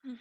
Mm.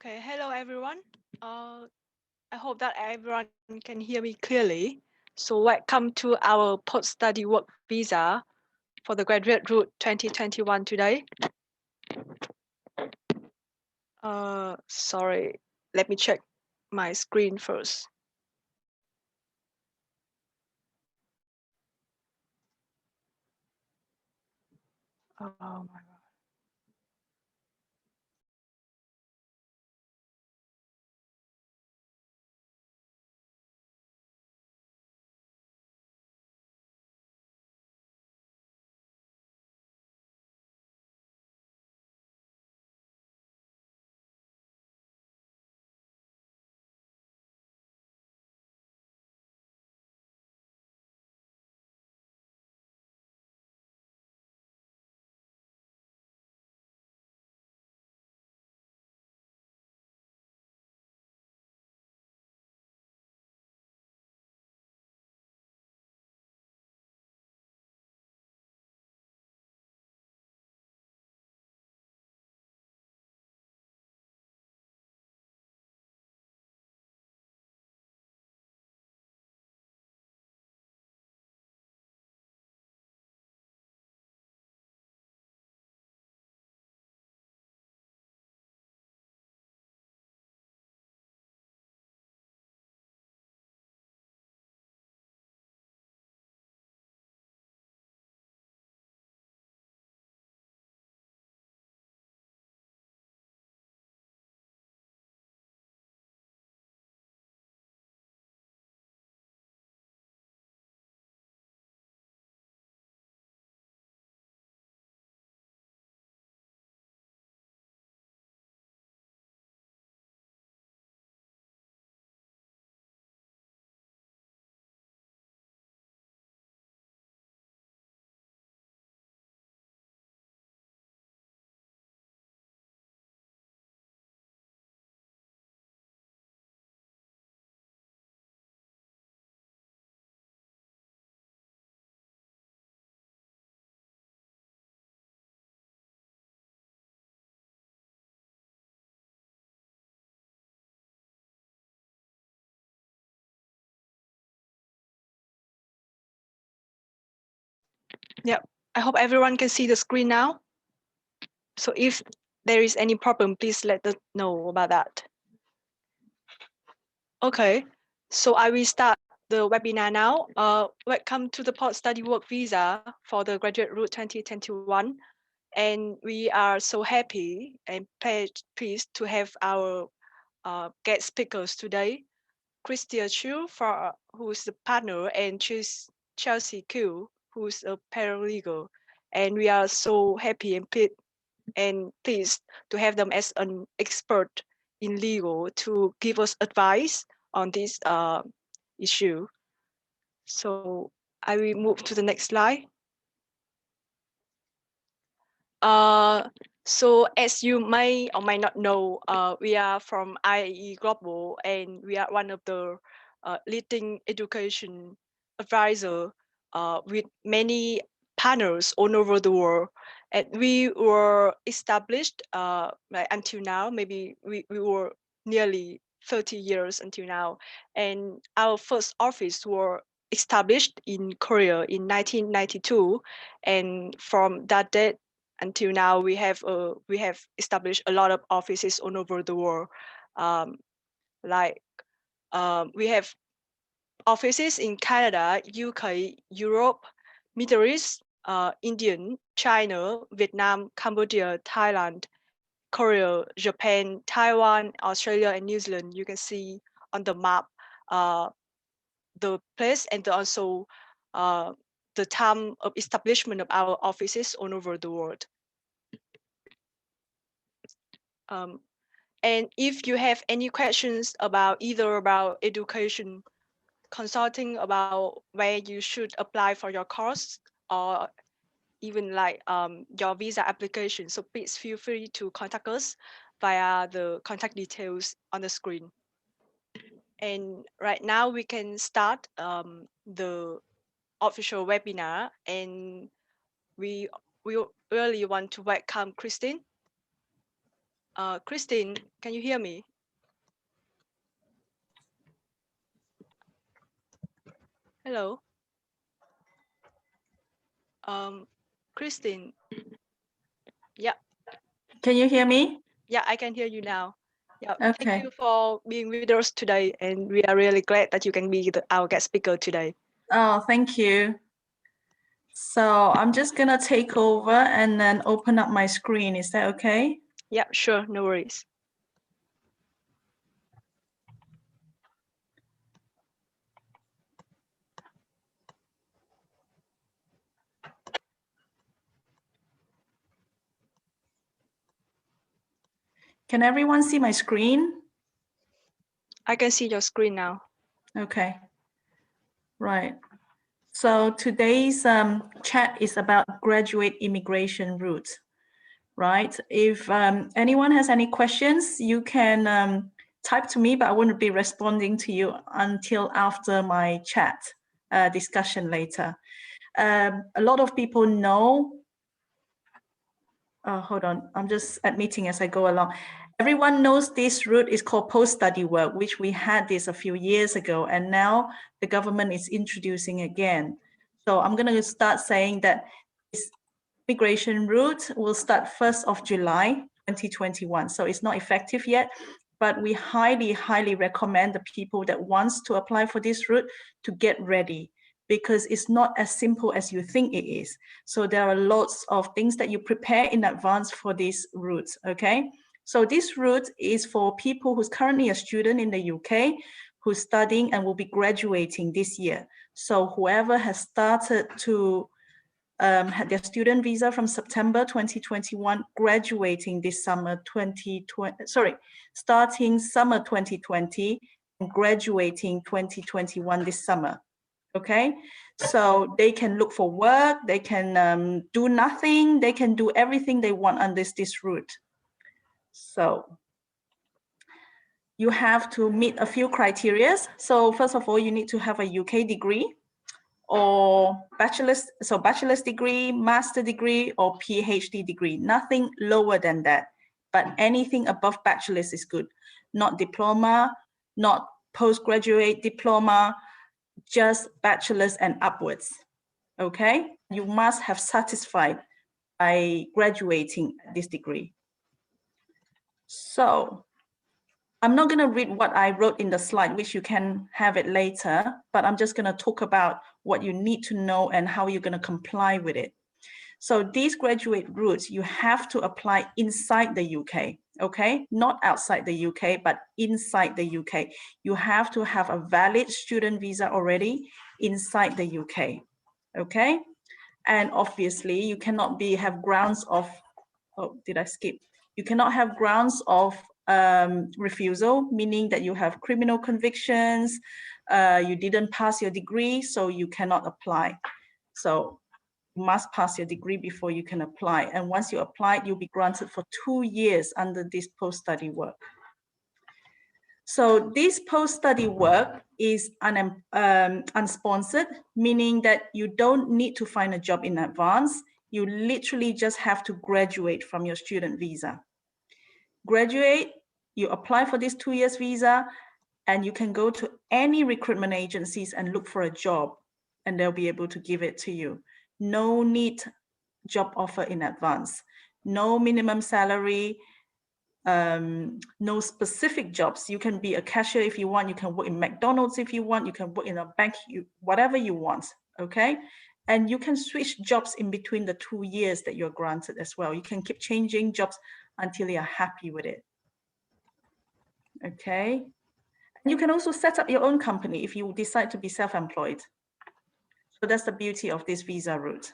Okay, hello everyone. I hope that everyone can hear me clearly. So welcome to our post-study work visa for the graduate route 2021 today. Sorry, let me check my screen first. Oh my God. Yep. I hope everyone can see the screen now. So if there is any problem, please let us know about that. Okay, so I will start the webinar now. Welcome to the post-study work visa for the graduate route 2021. And we are so happy and pleased to have our guest speakers today. Christia Chu, who's the partner, and Chelsea Q, who's a paralegal. And we are so happy and pleased to have them as an expert in legal to give us advice on this issue. So I will move to the next slide. Uh, so as you may or might not know, we are from IAE Global, and we are one of the leading education advisor with many partners all over the world. And we were established like until now, maybe we were nearly 30 years until now. And our first office were established in Korea in 1992. And from that date until now, we have established a lot of offices all over the world. We have offices in Canada, UK, Europe, Middle East, Indian, China, Vietnam, Cambodia, Thailand, Korea, Japan, Taiwan, Australia, and New Zealand. You can see on the map the place and also the time of establishment of our offices all over the world. And if you have any questions about either about education, consulting about where you should apply for your course, or even like your visa application, so please feel free to contact us via the contact details on the screen. And right now we can start the official webinar, and we really want to welcome Christine. Christine, can you hear me? Hello. Christine. Yeah. Can you hear me? Yeah, I can hear you now. Yeah. Thank Okay. you for being with us today, and we are really glad that you can be our guest speaker today. Oh, thank you. So I'm just gonna take over and then open up my screen. Is that okay? Yeah, sure, no worries. Can everyone see my screen? I can see your screen now. Okay. Right. So today's chat is about graduate immigration routes, right? If anyone has any questions, you can type to me, but I won't be responding to you until after my chat discussion later. A lot of people know. Hold on, I'm just admitting as I go along. Everyone knows this route is called post-study work, which we had this a few years ago, and now the government is introducing again. So I'm going to start saying that this immigration route will start 1st of July 2021. So it's not effective yet, but we highly, highly recommend the people that wants to apply for this route to get ready, because it's not as simple as you think it is. So there are lots of things that you prepare in advance for these routes, okay? So this route is for people who's currently a student in the UK, who's studying and will be graduating this year. So whoever has started to had their student visa from September 2021, graduating this summer 2020, starting summer 2020 and graduating 2021 this summer. Okay, so they can look for work, they can do nothing, they can do everything they want on this route. So you have to meet a few criteria. So first of all, you need to have a UK degree or bachelor's degree, master degree, or PhD degree, nothing lower than that. But anything above bachelor's is good. Not diploma, not postgraduate diploma, just bachelor's and upwards. Okay, you must have satisfied by graduating this degree. So I'm not going to read what I wrote in the slide, which you can have it later, but I'm just going to talk about what you need to know and how you're going to comply with it. So these graduate routes, you have to apply inside the UK, okay? Not outside the UK, but inside the UK. You have to have a valid student visa already inside the UK, okay? And obviously you cannot have grounds of, oh, did I skip? You cannot have grounds of refusal, meaning that you have criminal convictions, you didn't pass your degree, so you cannot apply. So you must pass your degree before you can apply. And once you apply, you'll be granted for 2 years under this post-study work. So this post-study work is unsponsored, meaning that you don't need to find a job in advance. You literally just have to graduate from your student visa. Graduate, you apply for this 2 years visa, and you can go to any recruitment agencies and look for a job, and they'll be able to give it to you. No need job offer in advance, no minimum salary, no specific jobs. You can be a cashier if you want, you can work in McDonald's if you want, you can work in a bank, whatever you want, okay? And you can switch jobs in between the 2 years that you're granted as well. You can keep changing jobs until you're happy with it, okay? And you can also set up your own company if you decide to be self-employed. So that's the beauty of this visa route.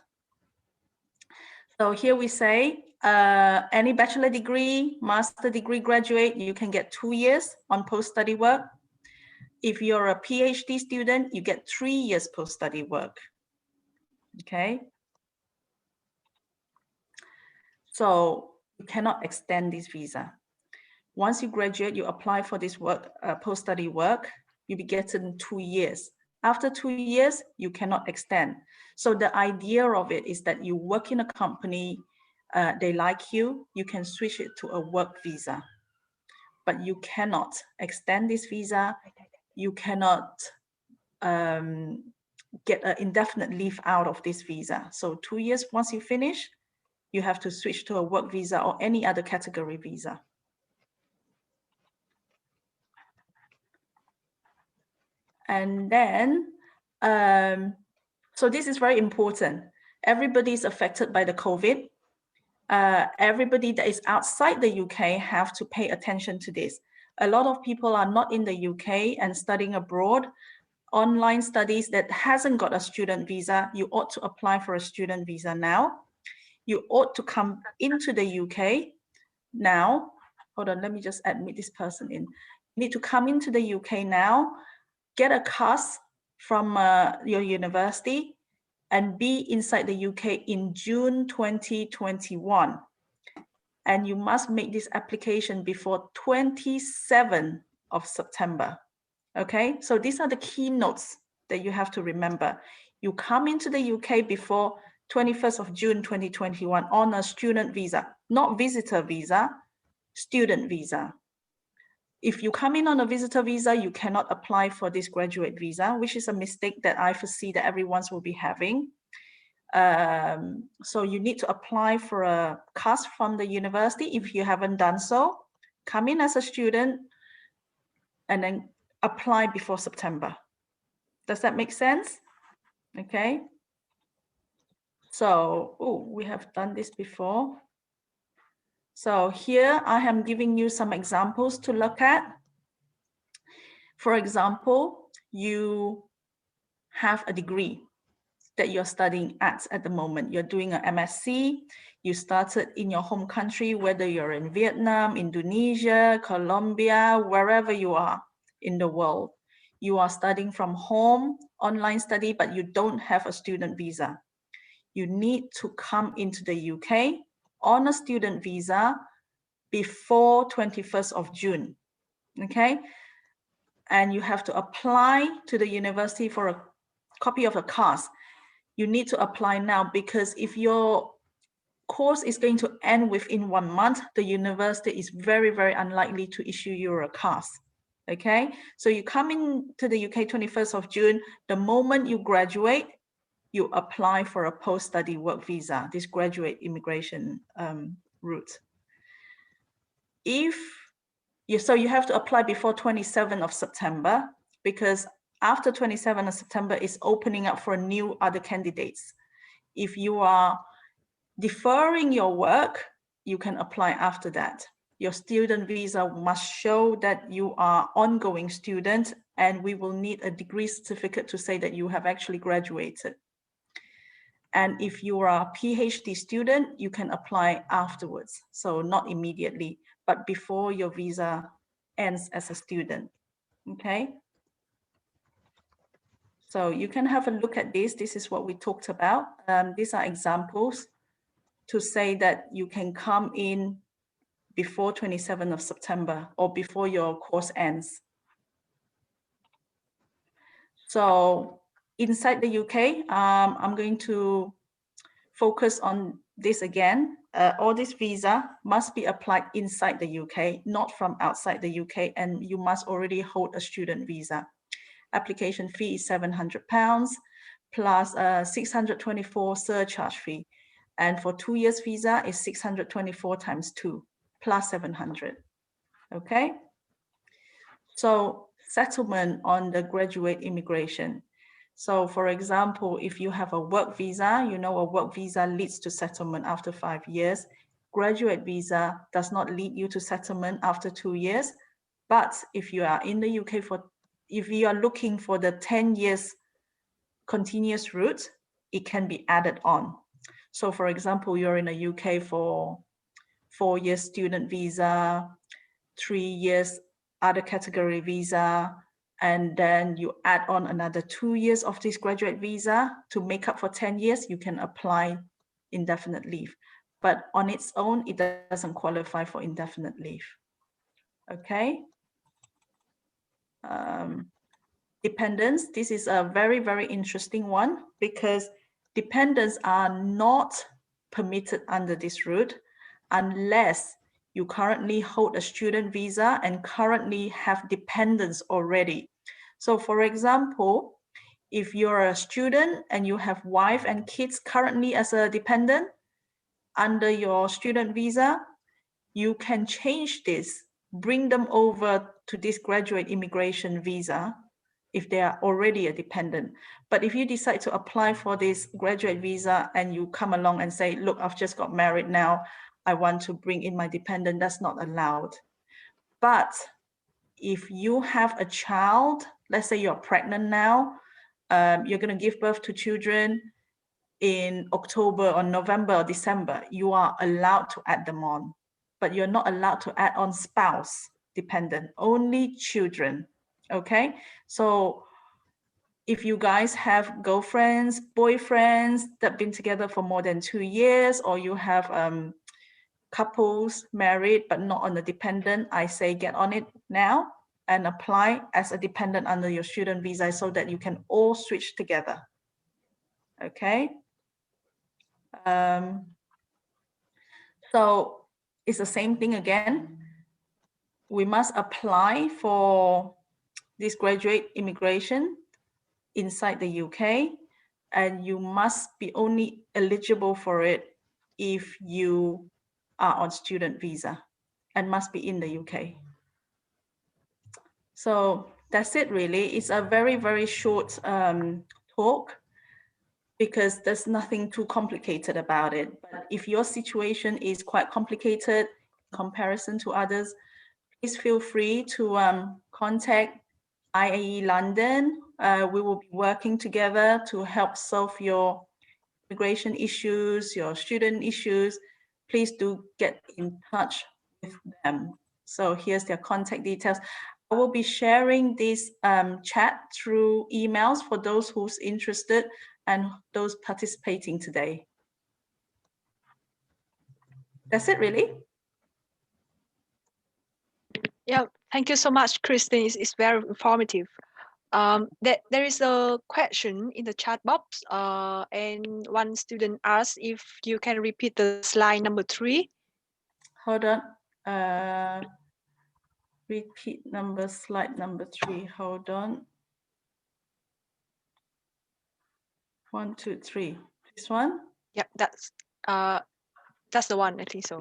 So here we say, any bachelor degree, master degree graduate, you can get 2 years on post-study work. If you're a PhD student, you get 3 years post-study work, okay? So you cannot extend this visa. Once you graduate, you apply for this work, post-study work, you'll be getting 2 years. After 2 years, you cannot extend. So the idea of it is that you work in a company, they like you, you can switch it to a work visa. But you cannot extend this visa. You cannot get an indefinite leave out of this visa. So 2 years, once you finish, you have to switch to a work visa or any other category visa. And then, so this is very important. Everybody is affected by the COVID. Everybody that is outside the UK have to pay attention to this. A lot of people are not in the UK and studying abroad, online studies that hasn't got a student visa. You ought to apply for a student visa now. You ought to come into the UK now. Hold on, let me just admit this person in. You need to come into the UK now, get a CAS from your university, and be inside the UK in June 2021. And you must make this application before 27th of September. Okay, so these are the key notes that you have to remember. You come into the UK before 21st of June 2021 on a student visa, not visitor visa, student visa. If you come in on a visitor visa, you cannot apply for this graduate visa, which is a mistake that I foresee that everyone will be having. So you need to apply for a CAS from the university. If you haven't done so, come in as a student and then apply before September. Does that make sense? Okay. So, we have done this before. So here I am giving you some examples to look at. For example, you have a degree that you're studying at the moment. You're doing an MSc. You started in your home country, whether you're in Vietnam, Indonesia, Colombia, wherever you are in the world. You are studying from home, online study, but you don't have a student visa. You need to come into the UK on a student visa before 21st of June, okay? And you have to apply to the university for a copy of a CAS. You need to apply now, because if your course is going to end within 1 month, the university is very, very unlikely to issue you a CAS. Okay, so you come into the UK 21st of June, the moment you graduate, you apply for a post-study work visa, this graduate immigration route. So you have to apply before 27th of September, because after 27th of September is opening up for new other candidates. If you are deferring your work, you can apply after that. Your student visa must show that you are ongoing student, and we will need a degree certificate to say that you have actually graduated. And if you are a PhD student, you can apply afterwards. So not immediately, but before your visa ends as a student, okay? So you can have a look at this. This is what we talked about. These are examples to say that you can come in before 27th of September or before your course ends. So inside the UK, I'm going to focus on this again. All this visa must be applied inside the UK, not from outside the UK, and you must already hold a student visa. Application fee is £700 plus 624 surcharge fee. And for 2 years visa is 624 times 2 plus 700. Okay. So settlement on the graduate immigration. So for example, if you have a work visa, you know, a work visa leads to settlement after 5 years. Graduate visa does not lead you to settlement after 2 years. But if you are in the UK if you are looking for the 10 years continuous route, it can be added on. So for example, you're in the UK for 4 years student visa, 3 years other category visa, and then you add on another 2 years of this graduate visa to make up for 10 years, you can apply indefinite leave. But on its own, it doesn't qualify for indefinite leave. Okay. Dependents, this is a very, very interesting one, because dependents are not permitted under this route unless you currently hold a student visa and currently have dependents already. So for example, if you're a student and you have wife and kids currently as a dependent under your student visa, you can change this, bring them over to this graduate immigration visa if they are already a dependent. But if you decide to apply for this graduate visa and you come along and say, look, I've just got married now, I want to bring in my dependent, that's not allowed. But if you have a child, let's say you're pregnant now, you're going to give birth to children in October or November or December, you are allowed to add them on, but you're not allowed to add on spouse dependent, only children. Okay, so if you guys have girlfriends, boyfriends that have been together for more than 2 years, or you have couples married but not on a dependent, I say get on it now and apply as a dependent under your student visa so that you can all switch together. Okay. So it's the same thing again. We must apply for this graduate immigration inside the UK, and you must be only eligible for it if you are on student visa and must be in the UK. So that's it really. It's a very, very short talk because there's nothing too complicated about it. But if your situation is quite complicated in comparison to others, please feel free to contact IAE London. We will be working together to help solve your immigration issues, your student issues. Please do get in touch with them. So here's their contact details. I will be sharing this chat through emails for those who's interested and those participating today. That's it really. Yeah, thank you so much, Christine. It's very informative. There is a question in the chat box, and one student asked if you can repeat the slide number 3. Hold on. Repeat slide number 3. Hold on. 1, 2, 3. This one? Yeah, that's the one, I think so.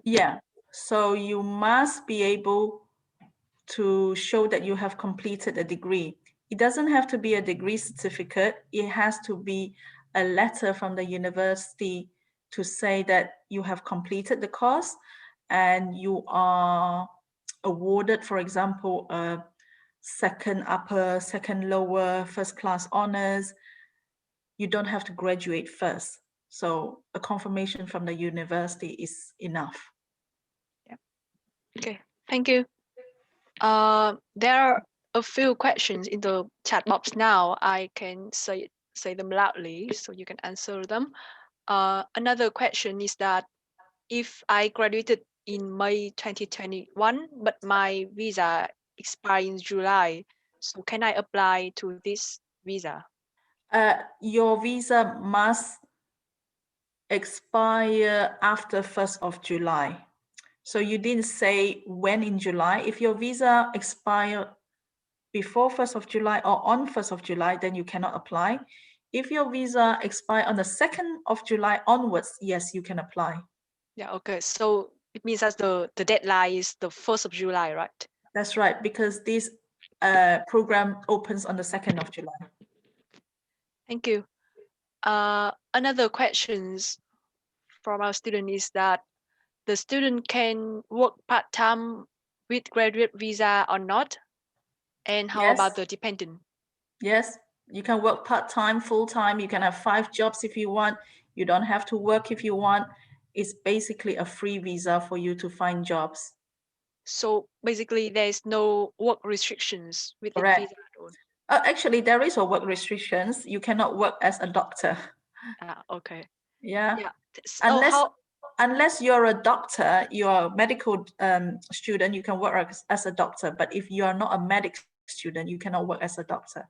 Yeah. So you must be able to show that you have completed a degree. It doesn't have to be a degree certificate. It has to be a letter from the university to say that you have completed the course and you are awarded, for example, a second upper, second lower, first class honors. You don't have to graduate first. So a confirmation from the university is enough. Yeah. Okay, thank you. There are a few questions in the chat box now. I can say them loudly so you can answer them. Another question is that if I graduated in May 2021, but my visa expires in July, so can I apply to this visa? Your visa must expire after 1st of July. So you didn't say when in July. If your visa expire before 1st of July or on 1st of July, then you cannot apply. If your visa expire on the 2nd of July onwards, yes, you can apply. Yeah, okay. So it means that the deadline is the 1st of July, right? That's right, because this program opens on the 2nd of July. Thank you. Another questions from our student is that the student can work part-time with graduate visa or not? And how Yes. about the dependent? Yes, you can work part-time, full-time. You can have 5 jobs if you want. You don't have to work if you want. It's basically a free visa for you to find jobs. So basically, there is no work restrictions with that Correct. visa at all. Actually, there is a work restrictions. You cannot work as a doctor. Okay. Yeah. Yeah. So unless you're a doctor, you're a medical student, you can work as a doctor. But if you are not a medic student, you cannot work as a doctor.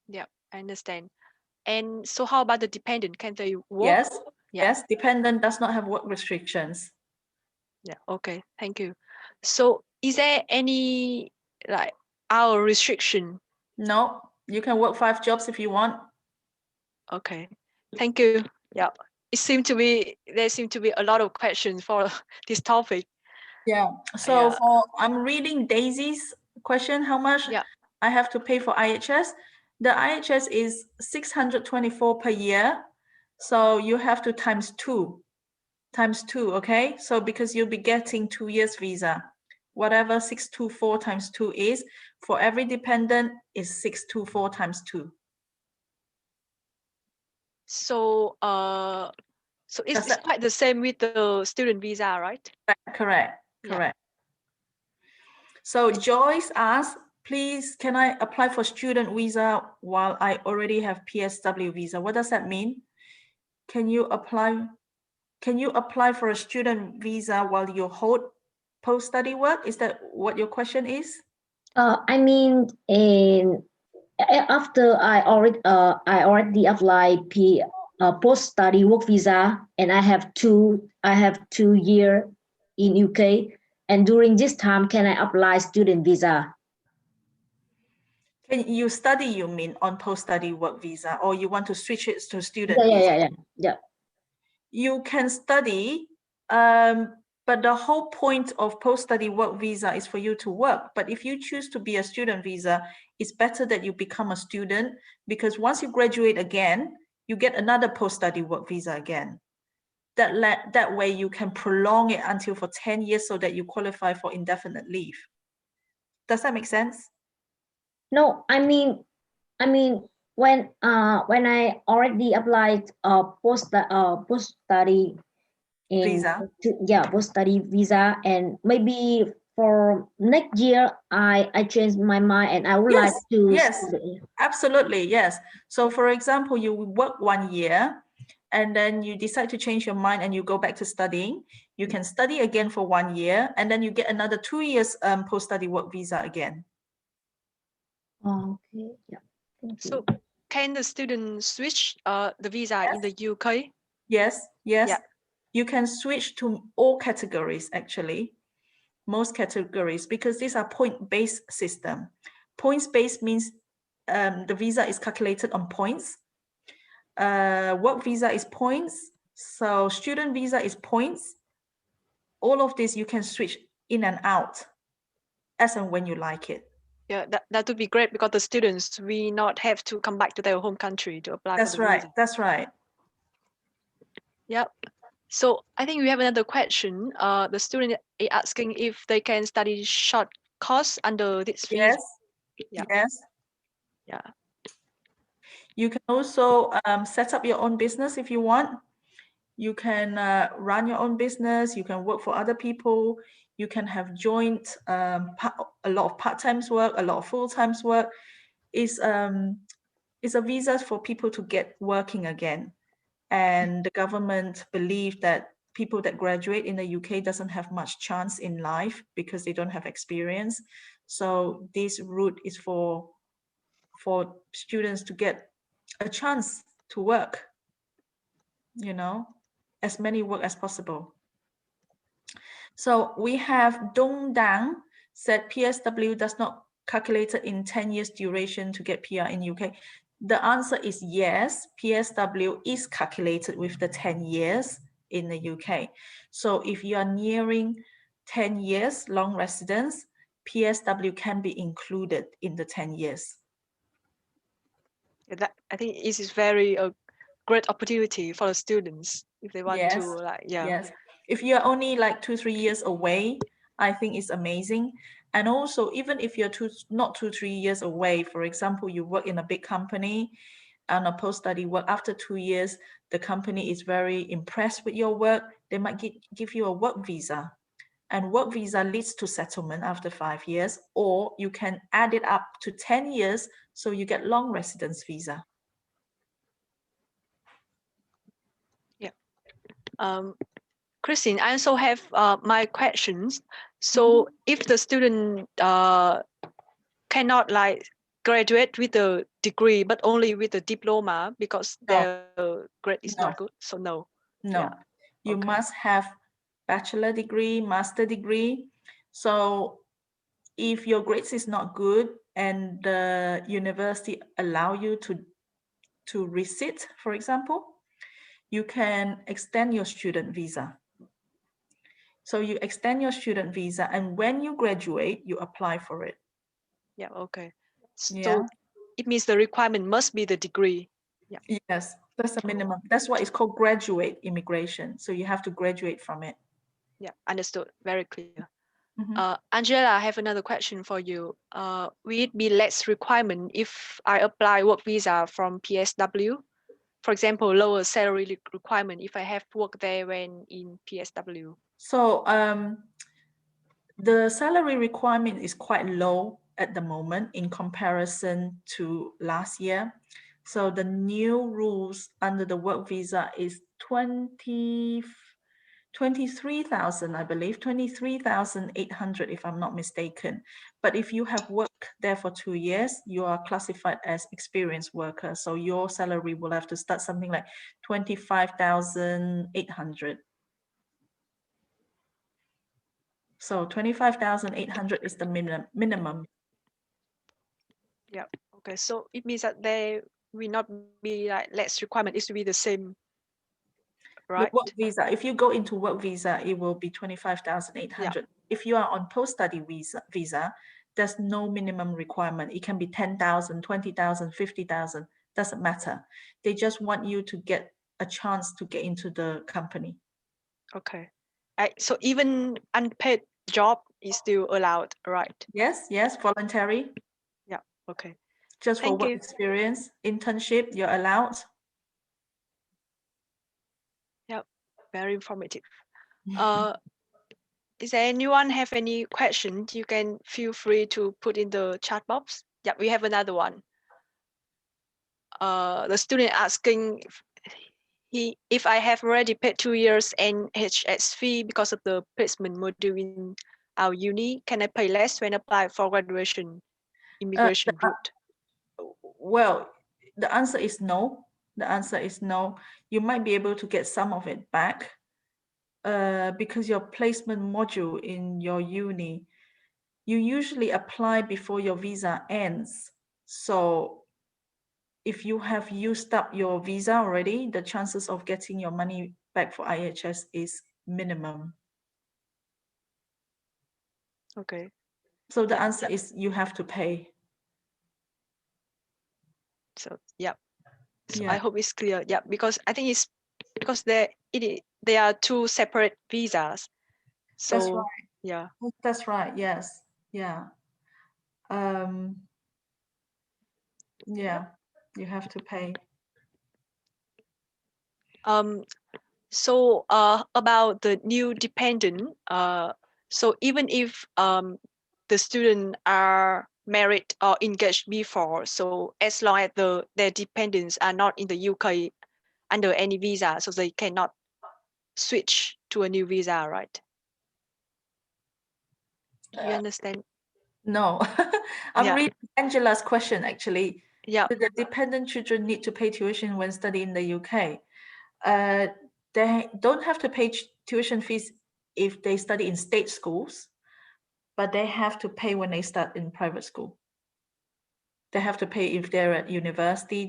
Yeah, I understand. And so how about the dependent? Can they work? Yes. Yeah. Yes, dependent does not have work restrictions. Yeah. Okay. Thank you. So is there any like hour restriction? No, you can work 5 jobs if you want. Okay. Thank you. Yeah. There seem to be a lot of questions for this topic. Yeah. So Yeah. I'm reading Daisy's question, how much Yeah. I have to pay for IHS. The IHS is 624 per year. So you have to times two, okay? So because you'll be getting 2 years visa, whatever 624 times 2 is, for every dependent is 624 times 2. So so Does it's that quite the same with the student visa, right? correct? Yeah. Correct. So Joyce asks, please, can I apply for student visa while I already have PSW visa? What does that mean? Can you apply for a student visa while you hold post-study work? Is that what your question is? I mean, after I already applied post study work visa, and I have 2 year in UK, and during this time, can I apply student visa? Can you study, you mean, on post-study work visa, or you want to switch it to student Yeah, visa? yeah, yeah, yeah. You can study, but the whole point of post-study work visa is for you to work. But if you choose to be a student visa, it's better that you become a student, because once you graduate again, you get another post-study work visa again. That way you can prolong it until for 10 years so that you qualify for indefinite leave. Does that make sense? No, I mean, when I already applied post study in Visa. post study visa, and maybe for next year I changed my mind and I would like Yes, to yes, study. absolutely, yes. So for example, you work 1 year and then you decide to change your mind and you go back to studying. You can study again for 1 year and then you get another 2 years post-study work visa again. Okay, yeah. Thank So you. can the student switch the visa in the UK? Yes, yes. Yeah. You can switch to all categories actually, most categories, because these are point-based system. Points-based means the visa is calculated on points. Work visa is points. So student visa is points. All of this you can switch in and out as and when you like it. Yeah, that would be great because the students will not have to come back to their home country to apply That's for the right. visa. That's right. Yeah. So I think we have another question. The student is asking if they can study short course under this visa. Yes. Yeah. Yes. Yeah. You can also set up your own business if you want. You can run your own business. You can work for other people. You can have joint, a lot of part-time work, a lot of full-time work. It's a visa for people to get working again. And the government believe that people that graduate in the UK doesn't have much chance in life because they don't have experience. So this route is for students to get a chance to work, as many work as possible. So we have Dong Dang said PSW does not calculate it in 10 years duration to get PR in UK. The answer is yes, PSW is calculated with the 10 years in the UK. So if you are nearing 10 years long residence, PSW can be included in the 10 years. That I think this is very a great opportunity for the students if they want to Yes. If you're only like 2-3 years away, I think it's amazing. And also, even if you're not 2-3 years away, for example, you work in a big company and a post-study work, after 2 years, the company is very impressed with your work. They might give you a work visa. And work visa leads to settlement after 5 years, or you can add it up to 10 years, so you get long residence visa. Yeah. Christine, I also have my questions. So if the student cannot like graduate with a degree, but only with a diploma because No. their grade is No. not good, so no. No, Yeah. you Okay. must have bachelor degree, master degree. So if your grades is not good and the university allow you to resit, for example, you can extend your student visa. So you extend your student visa, and when you graduate, you apply for it. Yeah. Okay. Yeah. So it means the requirement must be the degree. Yeah. Yes, that's the minimum. That's why it's called graduate immigration. So you have to graduate from it. Yeah. Understood. Very clear. Mhm. Angela, I have another question for you. Will it be less requirement if I apply work visa from PSW? For example, lower salary requirement if I have worked there when in PSW. So the salary requirement is quite low at the moment in comparison to last year. So the new rules under the work visa is 23,000, I believe, 23,800 if I'm not mistaken. But if you have worked there for 2 years, you are classified as experienced worker. So your salary will have to start something like 25,800. So 25,800 is the minimum. Yeah. Okay. So it means that there will not be like less requirement. It will be the same, The right? work visa, if you go into work visa, it will be 25,800. If you are on post-study visa, there's no minimum requirement. It can be 10,000, 20,000, 50,000, doesn't matter. They just want you to get a chance to get into the company. Okay. So even unpaid job is still allowed, right? Yes, yes, voluntary, Yeah. Okay. just for Thank work you. experience, internship, you're allowed. Yeah. Very informative. Is there anyone have any questions? You can feel free to put in the chat box. Yeah, we have another one. The student asking if I have already paid 2 years NHS fee because of the placement module in our uni, can I pay less when apply for graduation immigration route? Well, the answer is no. The answer is no. You might be able to get some of it back because your placement module in your uni, you usually apply before your visa ends. So if you have used up your visa already, the chances of getting your money back for IHS is minimum. Okay. So the Yeah. answer is you have to pay. So yeah. So Yeah, I hope it's clear. Yeah, because I think it's because they are two separate visas. So that's right. yeah. That's right. Yes. Yeah. Um, yeah, you have to pay. So about the new dependent, so even if the student are married or engaged before, so as long as their dependents are not in the UK under any visa, so they cannot switch to a new visa, right? You understand? No, I'm Yeah. reading Angela's question actually. Yeah. Do the dependent children need to pay tuition when studying in the UK? They don't have to pay tuition fees if they study in state schools, but they have to pay when they start in private school. They have to pay if they're at university.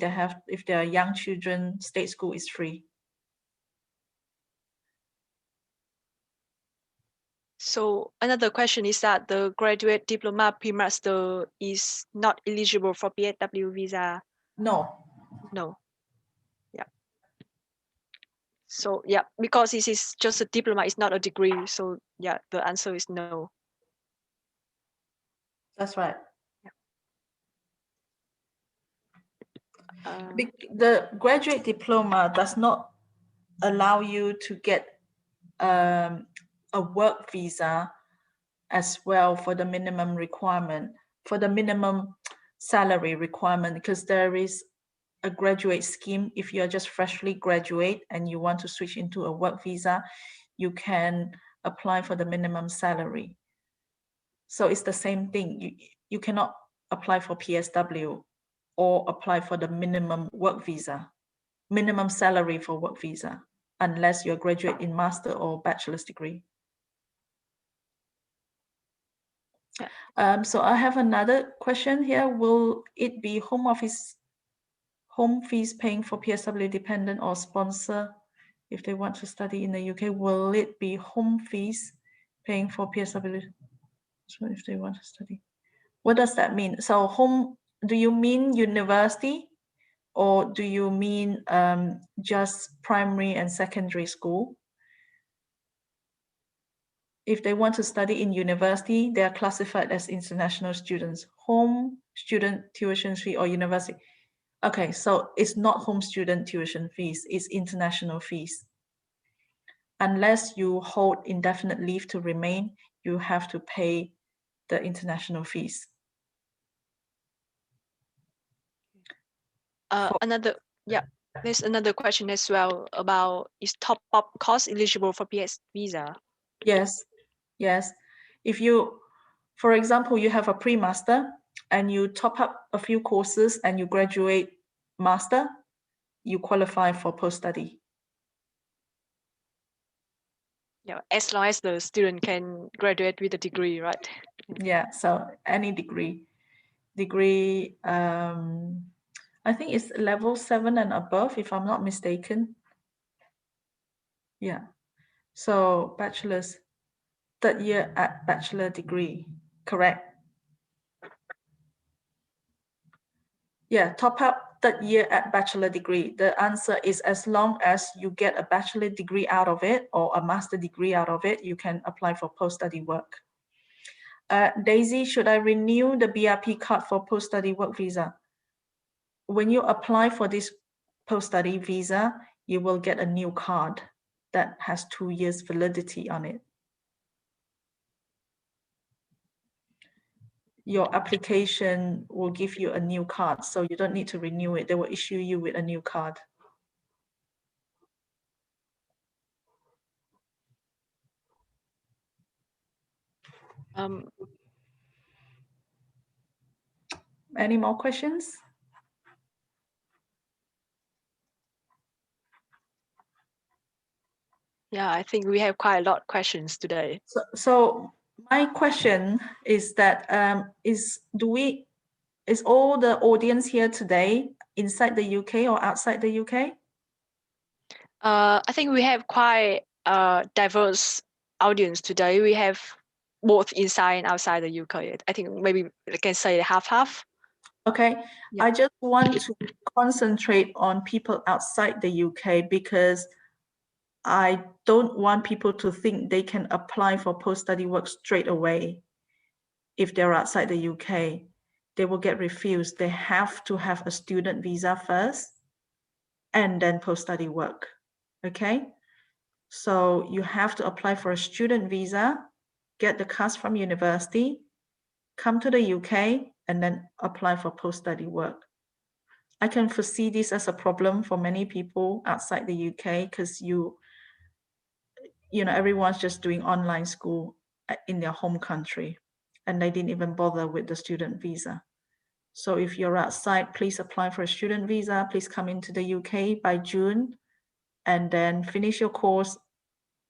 If they're young children, state school is free. So another question is that the graduate diploma pre-master is not eligible for PSW visa. No, No. Yeah. So yeah, because this is just a diploma, it's not a degree. So yeah, the answer is no. that's right. Uh, The graduate diploma does not allow you to get a work visa as well for the minimum requirement, for the minimum salary requirement, because there is a graduate scheme. If you're just freshly graduate and you want to switch into a work visa, you can apply for the minimum salary. So it's the same thing. You cannot apply for PSW or apply for the minimum work visa, minimum salary for work visa. unless you're a graduate in master or bachelor's degree. Yeah. So I have another question here. Will it be home fees paying for PSW dependent or sponsor if they want to study in the UK? Will it be home fees paying for PSW? So if they want to study, what does that mean? So home, do you mean university, or do you mean just primary and secondary school? If they want to study in university, they are classified as international students. Home student tuition fee or university. Okay, so it's not home student tuition fees, it's international fees. Unless you hold indefinite leave to remain, you have to pay the international fees. There's another question as well about, is top-up course eligible for PS visa? Yes, yes. If you, for example, you have a pre-master and you top up a few courses and you graduate master, you qualify for post-study. Yeah, as long as the student can graduate with a degree, right? Yeah, so any degree, I think it's level 7 and above, if I'm not mistaken. Yeah, so bachelor's, third year at bachelor degree, correct? Yeah, top up third year at bachelor degree. The answer is as long as you get a bachelor degree out of it or a master degree out of it, you can apply for post-study work. Daisy, should I renew the BRP card for post-study work visa? When you apply for this post-study visa, you will get a new card that has 2 years validity on it. Your application will give you a new card, so you don't need to renew it. They will issue you with a new card. Any more questions? Yeah, I think we have quite a lot of questions today. So my question is that is all the audience here today inside the UK or outside the UK? I think we have quite a diverse audience today. We have both inside and outside the UK. I think maybe I can say half-half. Okay, Yeah. I just want to concentrate on people outside the UK because I don't want people to think they can apply for post-study work straight away. If they're outside the UK, they will get refused. They have to have a student visa first and then post-study work, okay? So you have to apply for a student visa, get the CAS from university, come to the UK, and then apply for post-study work. I can foresee this as a problem for many people outside the UK because everyone's just doing online school in their home country and they didn't even bother with the student visa. So if you're outside, please apply for a student visa. Please come into the UK by June and then finish your course,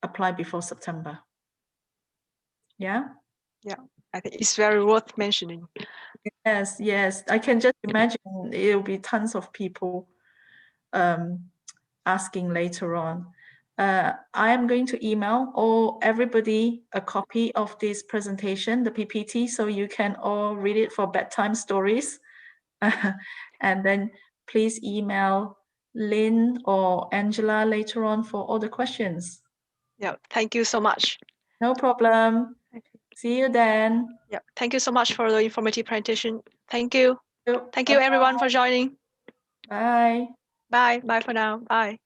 apply before September. Yeah? Yeah, I think it's very worth mentioning. Yes. I can just imagine it'll be tons of people asking later on. I am going to email everybody a copy of this presentation, the PPT, so you can all read it for bedtime stories. And then please email Lynn or Angela later on for all the questions. Yeah, thank you so much. No problem. See you then. Yeah, thank you so much for the informative presentation. Thank you. Thank you Bye-bye. everyone for joining. Bye. Bye. Bye for now. Bye.